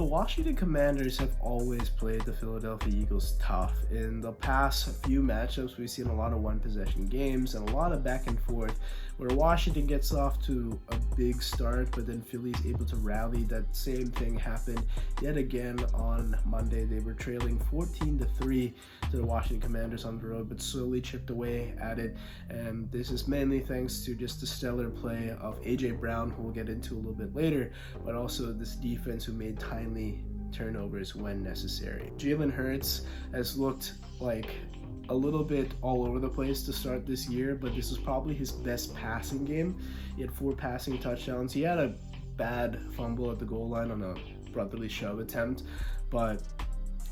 The Washington Commanders have always played the Philadelphia Eagles tough. In the past few matchups, we've seen a lot of one-possession games and a lot of back and forth where Washington gets off to a big start, but then Philly's able to rally. That same thing happened yet again on Monday. They were trailing 14-3 to the Washington Commanders on the road, but slowly chipped away at it. And this is mainly thanks to just the stellar play of A.J. Brown, who we'll get into a little bit later, but also this defense who made timely turnovers when necessary. Jalen Hurts has looked like a little bit all over the place to start this year, but this was probably his best passing game. He had 4 passing touchdowns. He had a bad fumble at the goal line on a brotherly shove attempt, but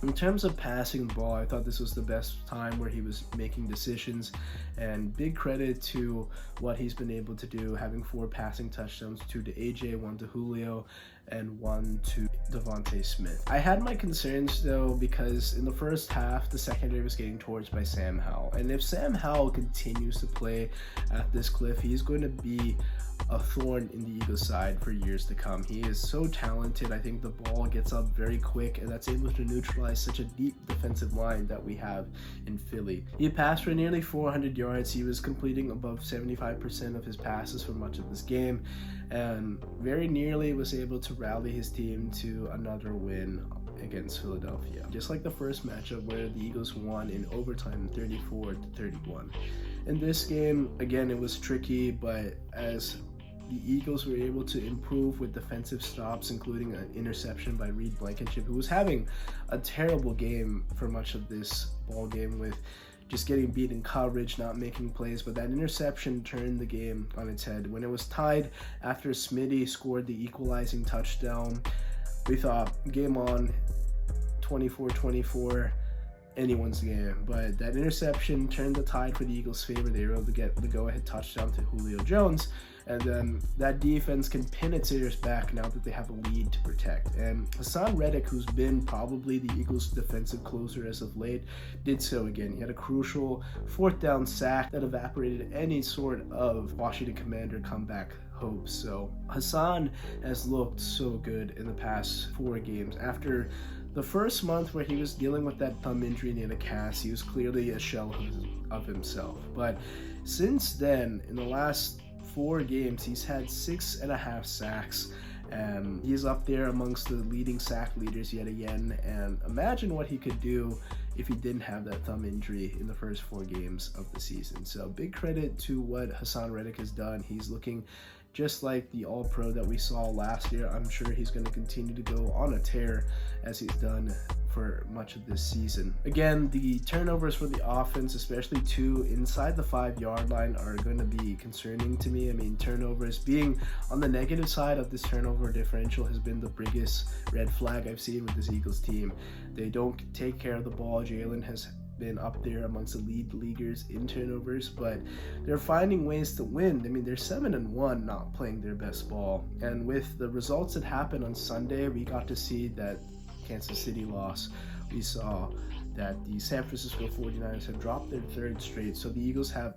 in terms of passing the ball, I thought this was the best time where he was making decisions, and big credit to what he's been able to do, having 4 passing touchdowns, 2 to AJ, 1 to Julio, and 1 to Devontae Smith. I had my concerns though, because in the first half, the secondary was getting torched by Sam Howell, and if Sam Howell continues to play at this cliff, he's going to be a thorn in the Eagles' side for years to come. He is so talented. I think the ball gets up very quick, and that's able to neutralize such a deep defensive line that we have in Philly. He passed for nearly 400 yards. He was completing above 75% of his passes for much of this game, and very nearly was able to rally his team to another win against Philadelphia. Just like the first matchup where the Eagles won in overtime 34-31. In this game, again, it was tricky, but as the Eagles were able to improve with defensive stops, including an interception by Reed Blankenship, who was having a terrible game for much of this ball game with just getting beat in coverage, not making plays, but that interception turned the game on its head. When it was tied after Smitty scored the equalizing touchdown, we thought, game on, 24-24, anyone's game. But that interception turned the tide for the Eagles' favor. They were able to get the go-ahead touchdown to Julio Jones, and then that defense can pin its ears back now that they have a lead to protect. And Haason Reddick, who's been probably the Eagles' defensive closer as of late, did so again. He had a crucial 4th down sack that evaporated any sort of Washington Commander comeback hopes. So Haason has looked so good in the past 4 games. After the first month where he was dealing with that thumb injury near the cast, he was clearly a shell of himself. But since then, in the last 4 games, he's had 6.5 sacks, and he's up there amongst the leading sack leaders yet again. And imagine what he could do if he didn't have that thumb injury in the first 4 games of the season. So big credit to what Haason Reddick has done. He's looking just like the All-Pro that we saw last year. I'm sure he's going to continue to go on a tear as he's done for much of this season. Again, the turnovers for the offense, especially 2 inside the 5-yard line, are going to be concerning to me. I mean, turnovers being on the negative side of this turnover differential has been the biggest red flag I've seen with this Eagles team. They don't take care of the ball. Jalen has been up there amongst the lead leaguers in turnovers, but they're finding ways to win. I mean, they're 7-1 not playing their best ball. And with the results that happened on Sunday, we got to see that Kansas City loss. We saw that the San Francisco 49ers have dropped their 3rd straight, so the Eagles have